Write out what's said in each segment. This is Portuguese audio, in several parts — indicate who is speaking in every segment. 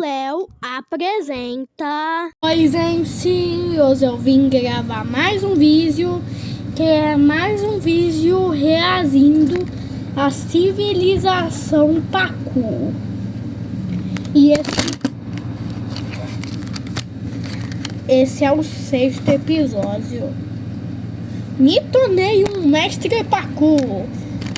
Speaker 1: Léo apresenta...
Speaker 2: Oi, gente! Hoje eu vim gravar mais um vídeo, que é mais um vídeo reagindo a Civilização Parkour. E esse é o 6º episódio. Me tornei um mestre parkour.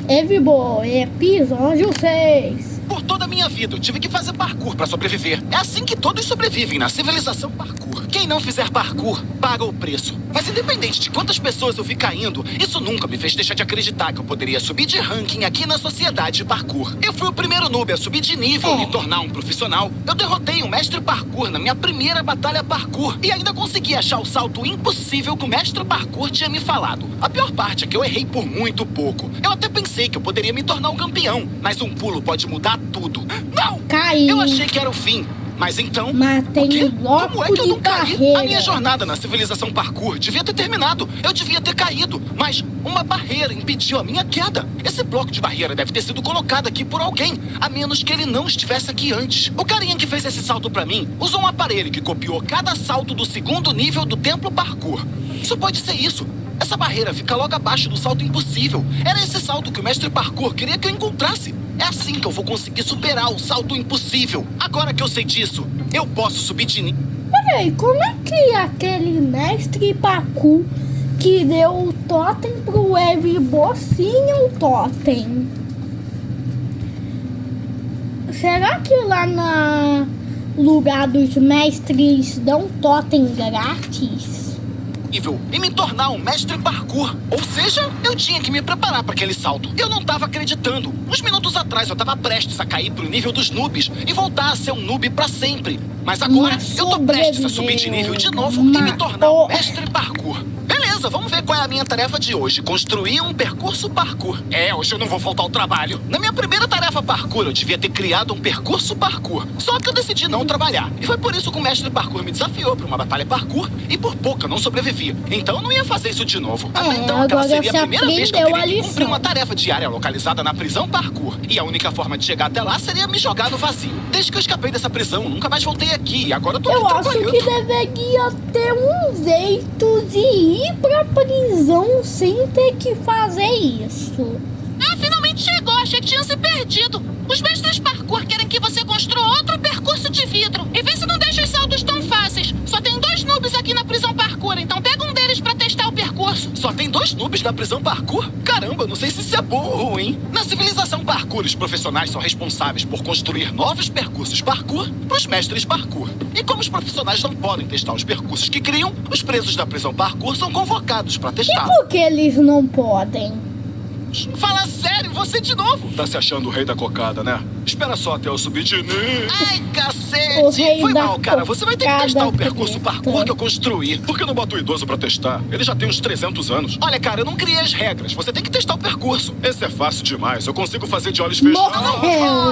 Speaker 2: Episódio 6.
Speaker 3: Por toda a minha vida, eu tive que fazer parkour pra sobreviver. É assim que todos sobrevivem na civilização parkour. Quem não fizer parkour, paga o preço. Mas independente de quantas pessoas eu vi caindo, isso nunca me fez deixar de acreditar que eu poderia subir de ranking aqui na sociedade parkour. Eu fui o primeiro noob a subir de nível e me tornar um profissional. Eu derrotei um mestre parkour na minha primeira batalha parkour e ainda consegui achar o salto impossível que o mestre parkour tinha me falado. A pior parte é que eu errei por muito pouco. Eu até pensei que eu poderia me tornar um campeão, mas um pulo pode mudar tudo. Não!
Speaker 2: Caiu.
Speaker 3: Eu achei que era o fim. Mas então,
Speaker 2: matei um bloco
Speaker 3: como é que eu não caí?
Speaker 2: barreira.
Speaker 3: A minha jornada na civilização parkour devia ter terminado. Eu devia ter caído, mas uma barreira impediu a minha queda. Esse bloco de barreira deve ter sido colocado aqui por alguém, a menos que ele não estivesse aqui antes. O carinha que fez esse salto pra mim usou um aparelho que copiou cada salto do 2º nível do templo parkour. Isso pode ser isso. Essa barreira fica logo abaixo do salto impossível. Era esse salto que o mestre parkour queria que eu encontrasse. É assim que eu vou conseguir superar o salto impossível. Agora que eu sei disso, eu posso subir de nível.
Speaker 2: Peraí, como é que aquele mestre parkour que deu o totem pro Evibo tinha o totem? Será que lá no lugar dos mestres dão totem grátis?
Speaker 3: E me tornar um mestre parkour. Ou seja, eu tinha que me preparar para aquele salto. Eu não estava acreditando. Uns minutos atrás eu estava prestes a cair pro nível dos noobs e voltar a ser um noob para sempre. Mas agora eu tô prestes a subir de nível de novo e me tornar um mestre parkour. Beleza, vamos ver qual é a minha tarefa de hoje. Construir um percurso parkour. Hoje eu não vou faltar ao trabalho. Na minha primeira tarefa parkour, eu devia ter criado um percurso parkour. Só que eu decidi não trabalhar. E foi por isso que o mestre parkour me desafiou para uma batalha parkour e por pouco eu não sobrevivi. Então eu não ia fazer isso de novo. Até então aquela seria a primeira vez que eu teria que cumprir uma tarefa diária localizada na prisão parkour. E a única forma de chegar até lá seria me jogar no vazio. Desde que eu escapei dessa prisão, nunca mais voltei aqui. E agora eu tô aqui trabalhando.
Speaker 2: Eu acho que deveria ter um jeito de ir pra prisão sem ter que fazer isso.
Speaker 4: Finalmente chegou. Achei que tinha se perdido. Os mestres parkour querem que você construa outro percurso de vidro. E vê se não deixa os saltos tão fáceis. Só tem 2 noobs aqui na prisão parkour, então pega um deles pra testar o percurso.
Speaker 3: Só tem 2 noobs na prisão parkour? Caramba, não sei se isso é bom ou ruim. Na civilização parkour, os profissionais são responsáveis por construir novos percursos parkour pros mestres parkour. E como os profissionais não podem testar os percursos que criam, os presos da prisão parkour são convocados pra testar.
Speaker 2: E por que eles não podem?
Speaker 3: Fala sério, você de novo. Tá se achando o rei da cocada, né? Espera só até eu subir de nível. Ai, cacete. Foi mal, cara. Você vai ter que testar o percurso parkour que eu construí. Por que não bota o idoso pra testar? Ele já tem uns 300 anos. Olha, cara, eu não criei as regras. Você tem que testar o percurso. Esse é fácil demais. Eu consigo fazer de olhos fechados.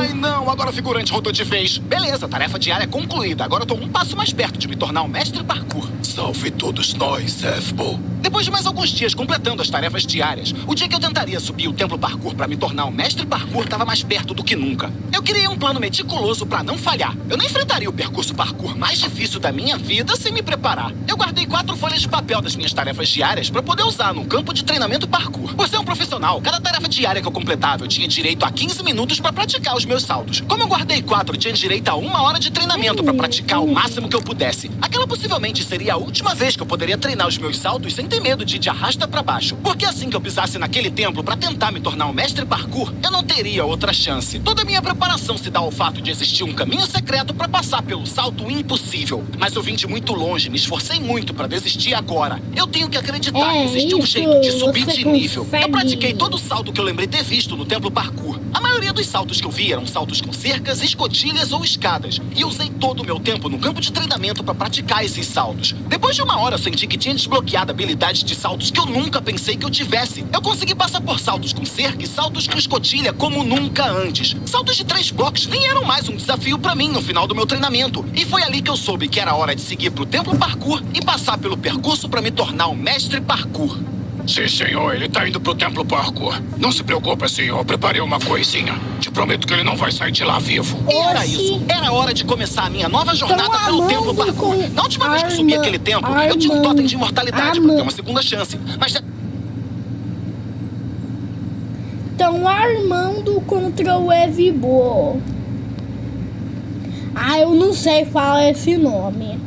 Speaker 3: Ai, não. Agora o figurante rodou de vez. Beleza, tarefa diária concluída. Agora eu tô um passo mais perto de me tornar um mestre parkour. Salve todos nós, Evbo. Depois de mais alguns dias completando as tarefas diárias, o dia que eu tentaria subir o templo parkour pra me tornar um mestre parkour tava mais perto do que nunca. Eu criei um plano meticuloso pra não falhar. Eu não enfrentaria o percurso parkour mais difícil da minha vida sem me preparar. Eu guardei 4 folhas de papel das minhas tarefas diárias pra poder usar no campo de treinamento parkour. Por ser um profissional, cada tarefa diária que eu completava, eu tinha direito a 15 minutos pra praticar os meus saltos. Como eu guardei 4, eu tinha direito a 1 hora de treinamento pra praticar o máximo que eu pudesse. Aquela possivelmente seria a última vez que eu poderia treinar os meus saltos sem ter medo de ir de arrasta pra baixo. Porque assim que eu pisasse naquele templo pra tentar me tornar um mestre parkour, eu não teria outra chance. Toda a minha preparação se dá ao fato de existir um caminho secreto pra passar pelo salto impossível. Mas eu vim de muito longe, me esforcei muito pra desistir agora. Eu tenho que acreditar que existe um jeito de subir de nível. Eu pratiquei todo o salto que eu lembrei ter visto no templo parkour. A maioria dos saltos que eu vi eram saltos com cercas, escotilhas ou escadas. E eu usei todo o meu tempo no campo de treinamento pra praticar esses saltos. Depois de 1 hora, eu senti que tinha desbloqueado habilidades de saltos que eu nunca pensei que eu tivesse. Eu consegui passar por saltos com cerca e saltos com escotilha como nunca antes. Saltos de 3 blocos nem eram mais um desafio pra mim no final do meu treinamento. E foi ali que eu soube que era hora de seguir pro templo parkour e passar pelo percurso pra me tornar um mestre parkour. Sim, senhor, ele tá indo pro templo parkour. Não se preocupe, senhor, preparei uma coisinha. Te prometo que ele não vai sair de lá vivo.
Speaker 2: Oxi.
Speaker 3: Era isso. Era hora de começar a minha nova jornada pelo templo parkour. Na última vez que eu subi aquele templo, eu tinha um totem de imortalidade pra ter uma segunda chance. Mas...
Speaker 2: Estão armando contra o Evibo. Ah, eu não sei falar esse nome.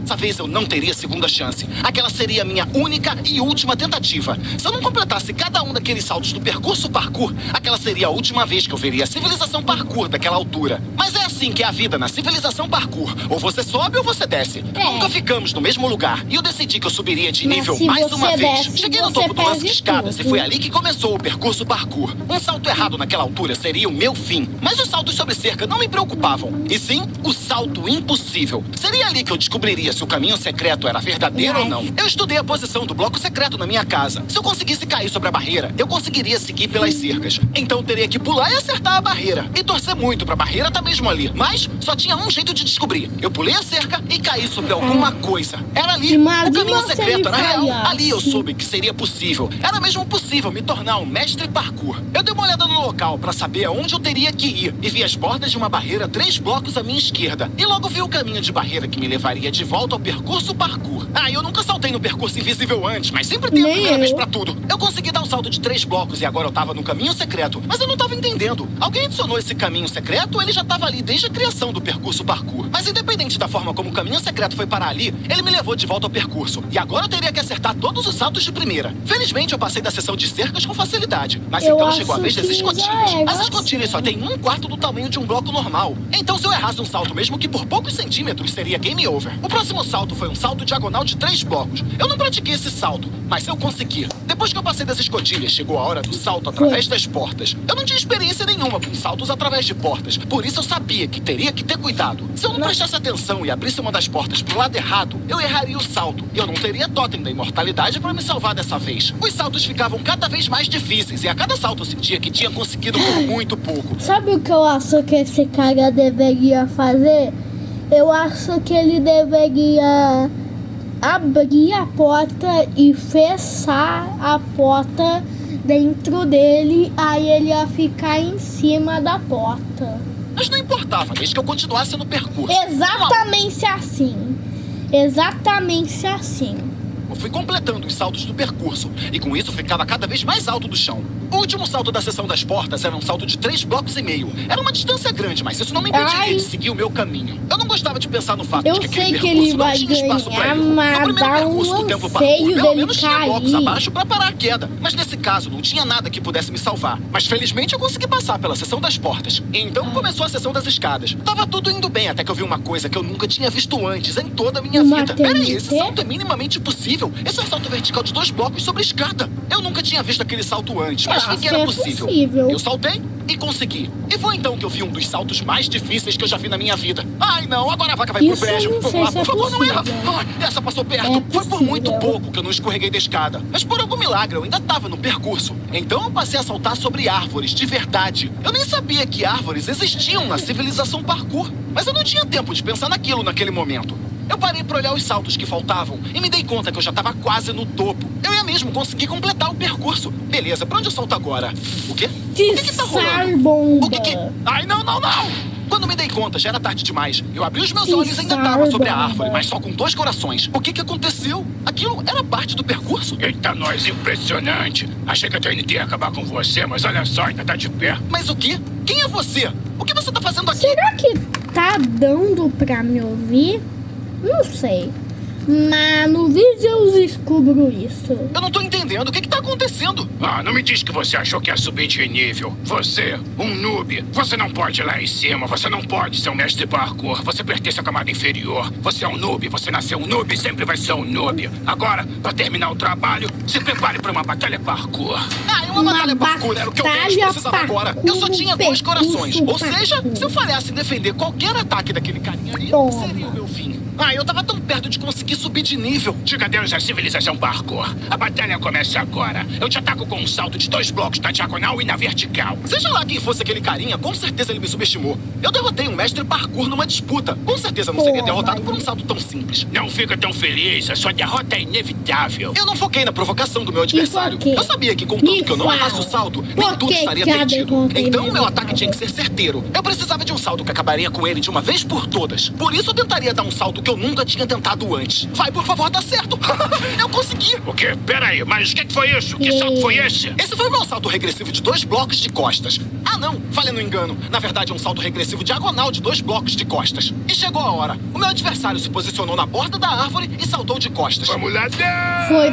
Speaker 3: dessa vez eu não teria segunda chance. Aquela seria a minha única e última tentativa. Se eu não completasse cada um daqueles saltos do percurso parkour, aquela seria a última vez que eu veria a civilização parkour daquela altura. Mas é assim que é a vida na civilização parkour. Ou você sobe ou você desce. Nunca ficamos no mesmo lugar. E eu decidi que eu subiria de nível mais uma vez. Cheguei no topo do lance de escadas e foi ali que começou o percurso parkour. Um salto errado naquela altura seria o meu fim. Mas os saltos sobre cerca não me preocupavam. E sim, o salto impossível. Seria ali que eu descobriria se o caminho secreto era verdadeiro ou não. Eu estudei a posição do bloco secreto na minha casa. Se eu conseguisse cair sobre a barreira, eu conseguiria seguir pelas cercas. Então teria que pular e acertar a barreira. E torcer muito pra barreira tá mesmo ali. Mas só tinha um jeito de descobrir. Eu pulei a cerca e caí sobre alguma coisa. Era ali. O caminho secreto era real. Ali eu soube que seria possível. Era mesmo possível me tornar um mestre parkour. Eu dei uma olhada no local pra saber aonde eu teria que ir. E vi as bordas de uma barreira 3 blocos à minha esquerda. E logo vi o caminho de barreira que me levaria de volta ao percurso parkour. Eu nunca saltei no percurso invisível antes, mas sempre tem a primeira vez pra tudo. Eu consegui dar um salto de 3 blocos e agora eu tava no caminho secreto. Mas eu não tava entendendo. Alguém adicionou esse caminho secreto ou ele já tava ali desde a criação do percurso parkour? Mas independente da forma como o caminho secreto foi parar ali, ele me levou de volta ao percurso. E agora eu teria que acertar todos os saltos de primeira. Felizmente eu passei da sessão de cercas com facilidade. Mas então chegou a vez das escotilhas. As escotilhas só têm 1/4 do tamanho de um bloco normal. Então se eu errasse um salto mesmo que por poucos centímetros, seria game over. O próximo salto foi um salto diagonal de 3 blocos. Eu não pratiquei esse salto, mas eu consegui. Depois que eu passei das escotilhas, chegou a hora do salto através das portas. Eu não tinha experiência nenhuma com saltos através de portas. Por isso eu sabia que teria que ter cuidado. Se eu não prestasse atenção e abrisse uma das portas pro lado errado, eu erraria o salto. E eu não teria totem da imortalidade pra me salvar dessa vez. Os saltos ficavam cada vez mais difíceis e a cada salto eu sentia que tinha conseguido por muito pouco.
Speaker 2: Sabe o que eu acho que esse cara deveria fazer? Eu acho que ele deveria abrir a porta e fechar a porta dentro dele, aí ele ia ficar em cima da porta.
Speaker 3: Mas não importava, desde que eu continuasse no percurso.
Speaker 2: Exatamente assim. Exatamente assim.
Speaker 3: Eu fui completando os saltos do percurso e com isso ficava cada vez mais alto do chão. O último salto da seção das portas era um salto de 3 blocos e meio. Era uma distância grande, mas isso não me impediria de seguir o meu caminho. Eu não gostava de pensar no fato de que aquele percurso não tinha espaço pra erro. No primeiro percurso do templo parkour, pelo menos tinha blocos abaixo pra parar a queda. Mas nesse caso não tinha nada que pudesse me salvar. Mas felizmente eu consegui passar pela seção das portas. E então começou a seção das escadas. Tava tudo indo bem até que eu vi uma coisa que eu nunca tinha visto antes em toda a minha vida. Peraí, esse salto é minimamente possível. Esse é um salto vertical de 2 blocos sobre escada. Eu nunca tinha visto aquele salto antes, mas vi que era possível. Eu saltei e consegui. E foi então que eu vi um dos saltos mais difíceis que eu já vi na minha vida. Ai, não, agora a vaca vai pro brejo. Vamos lá, por favor, não erra. Ai, essa passou perto. Foi por muito pouco que eu não escorreguei da escada. Mas por algum milagre eu ainda tava no percurso. Então eu passei a saltar sobre árvores, de verdade. Eu nem sabia que árvores existiam na civilização parkour. Mas eu não tinha tempo de pensar naquilo naquele momento. Eu parei pra olhar os saltos que faltavam e me dei conta que eu já tava quase no topo. Eu ia mesmo conseguir completar o percurso. Beleza, pra onde eu salto agora? O quê? O que tá rolando? O que? Ai, não! Quando me dei conta, já era tarde demais. Eu abri os meus olhos e ainda tava sobre a árvore, mas só com 2 corações. O que aconteceu? Aquilo era parte do percurso? Eita, nós, impressionante. Achei que a TNT ia acabar com você, mas olha só, ainda tá de pé. Mas o quê? Quem é você? O que você tá fazendo aqui?
Speaker 2: Será que tá dando pra me ouvir? Não sei. Mas no vídeo eu descubro isso.
Speaker 3: Eu não tô entendendo. O que tá acontecendo? Não me diz que você achou que ia subir de nível. Você, um noob. Você não pode ir lá em cima. Você não pode ser um mestre parkour. Você pertence à camada inferior. Você é um noob. Você nasceu um noob e sempre vai ser um noob. Agora, pra terminar o trabalho, se prepare pra uma batalha parkour. Uma batalha parkour era o que eu menos precisava agora. Eu só tinha 2 corações. Ou seja, se eu falhasse em defender qualquer ataque daquele carinha ali, seria o meu fim. Eu tava tão perto de conseguir subir de nível.
Speaker 5: Diga adeus à civilização parkour. A batalha começa agora. Eu te ataco com um salto de 2 blocos na diagonal e na vertical.
Speaker 3: Seja lá quem fosse aquele carinha, com certeza ele me subestimou. Eu derrotei um mestre parkour numa disputa. Com certeza não seria derrotado por um salto tão simples.
Speaker 5: Não fica tão feliz, a sua derrota é inevitável.
Speaker 3: Eu não foquei na provocação do meu adversário. Eu sabia que contanto que eu não errasse o salto, nem tudo estaria perdido. Então meu ataque tinha que ser certeiro. Eu precisava de um salto que acabaria com ele de uma vez por todas. Por isso eu tentaria dar um salto que eu nunca tinha tentado antes. Vai, por favor, dá certo. Eu consegui.
Speaker 5: O quê? Peraí, mas o que foi isso? Que salto foi esse?
Speaker 3: Esse foi o meu salto regressivo de 2 blocos de costas. Não, falha no engano. Na verdade, é um salto regressivo diagonal de 2 blocos de costas. E chegou a hora. O meu adversário se posicionou na borda da árvore e saltou de costas.
Speaker 5: Vamos lá,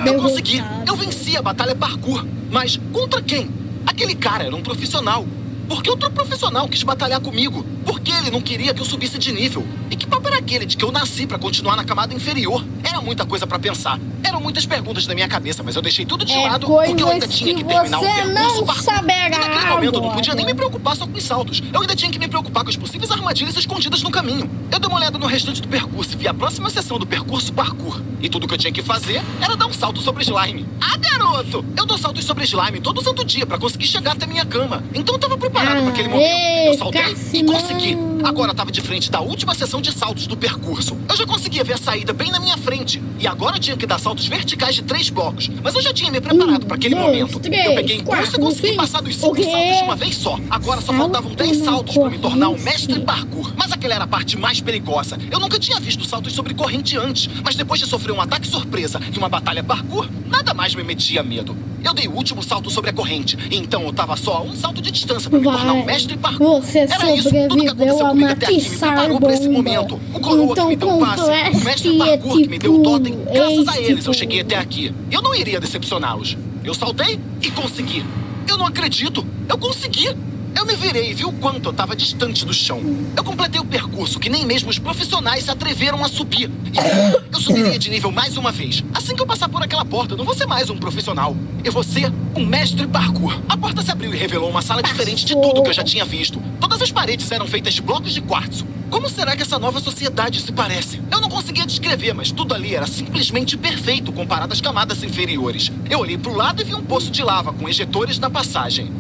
Speaker 3: Eu consegui. Eu venci a batalha parkour. Mas contra quem? Aquele cara era um profissional. Por que outro profissional quis batalhar comigo? Por que ele não queria que eu subisse de nível? E que papo era aquele de que eu nasci pra continuar na camada inferior? Era muita coisa pra pensar. Eram muitas perguntas na minha cabeça, mas eu deixei tudo de lado porque eu ainda tinha que terminar o percurso parkour. E naquele momento eu não podia nem me preocupar só com os saltos. Eu ainda tinha que me preocupar com as possíveis armadilhas escondidas no caminho. Eu dei uma olhada no restante do percurso e vi a próxima sessão do percurso parkour. E tudo que eu tinha que fazer era dar um salto sobre slime. Garoto! Eu dou saltos sobre slime todo santo dia pra conseguir chegar até minha cama. Então eu tava preparado pra aquele momento. Eu saltei e consegui. Agora eu tava de frente da última sessão de saltos do percurso. Eu já conseguia ver a saída bem na minha frente. E agora eu tinha que dar saltos verticais de 3 blocos. Mas eu já tinha me preparado pra aquele momento. Eu peguei impulso e consegui passar dos 5 saltos de uma vez só. Agora só faltavam 10 saltos pra me tornar um mestre parkour. Mas aquela era a parte mais perigosa. Eu nunca tinha visto saltos sobre corrente antes. Mas depois de sofrer um ataque surpresa e uma batalha parkour, nada mais me metia medo. Eu dei o último salto sobre a corrente. E então eu tava só a um salto de distância pra me tornar um mestre parkour. Era isso, tudo que aconteceu comigo até aqui me preparou pra esse momento. O coroa que me deu o passe, o mestre parkour que me deu o totem, graças a eles eu cheguei até aqui. Eu não iria decepcioná-los. Eu saltei e consegui. Eu não acredito, eu consegui. Eu me virei e vi o quanto eu tava distante do chão. Eu completei o percurso que nem mesmo os profissionais se atreveram a subir. E eu subiria de nível mais uma vez. Assim que eu passar por aquela porta, eu não vou ser mais um profissional. Eu vou ser um mestre parkour. A porta se abriu e revelou uma sala diferente de tudo que eu já tinha visto. Todas as paredes eram feitas de blocos de quartzo. Como será que essa nova sociedade se parece? Eu não conseguia descrever, mas tudo ali era simplesmente perfeito comparado às camadas inferiores. Eu olhei pro lado e vi um poço de lava com ejetores na passagem.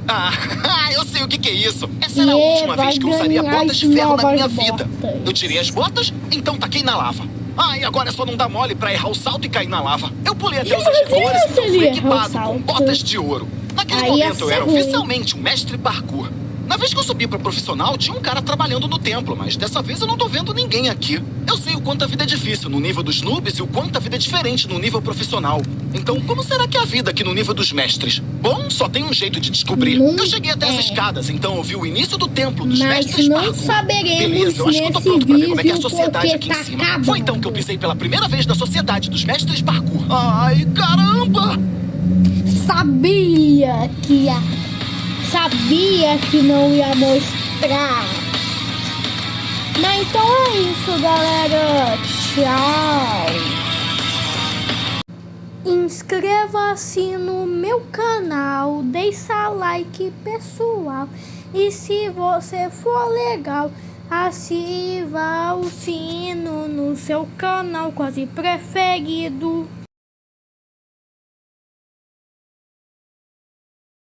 Speaker 3: Eu sei o que é isso. Essa era a última vez que eu usaria botas de ferro na minha vida. Eu tirei as botas, então taquei na lava. E agora é só não dar mole pra errar o salto e cair na lava. Eu pulei até os ejetores e fui equipado com botas de ouro. Naquele momento eu era oficialmente um mestre parkour. Na vez que eu subi para profissional, tinha um cara trabalhando no templo, mas dessa vez eu não tô vendo ninguém aqui. Eu sei o quanto a vida é difícil no nível dos noobs e o quanto a vida é diferente no nível profissional. Então, como será que é a vida aqui no nível dos mestres? Bom, só tem um jeito de descobrir. Eu cheguei até as escadas, então eu vi o início do templo dos mestres parkour.
Speaker 2: Mas não saberemos.
Speaker 3: Beleza, eu acho que eu tô pronto pra ver como é que é a sociedade aqui em cima.
Speaker 2: Acabando.
Speaker 3: Foi então que eu pisei pela primeira vez na sociedade dos mestres parkour. Ai, caramba!
Speaker 2: Sabia que não ia mostrar. Mas então é isso, galera. Tchau. Inscreva-se no meu canal, deixa like, pessoal. E se você for legal, ativa o sino no seu canal quase preferido.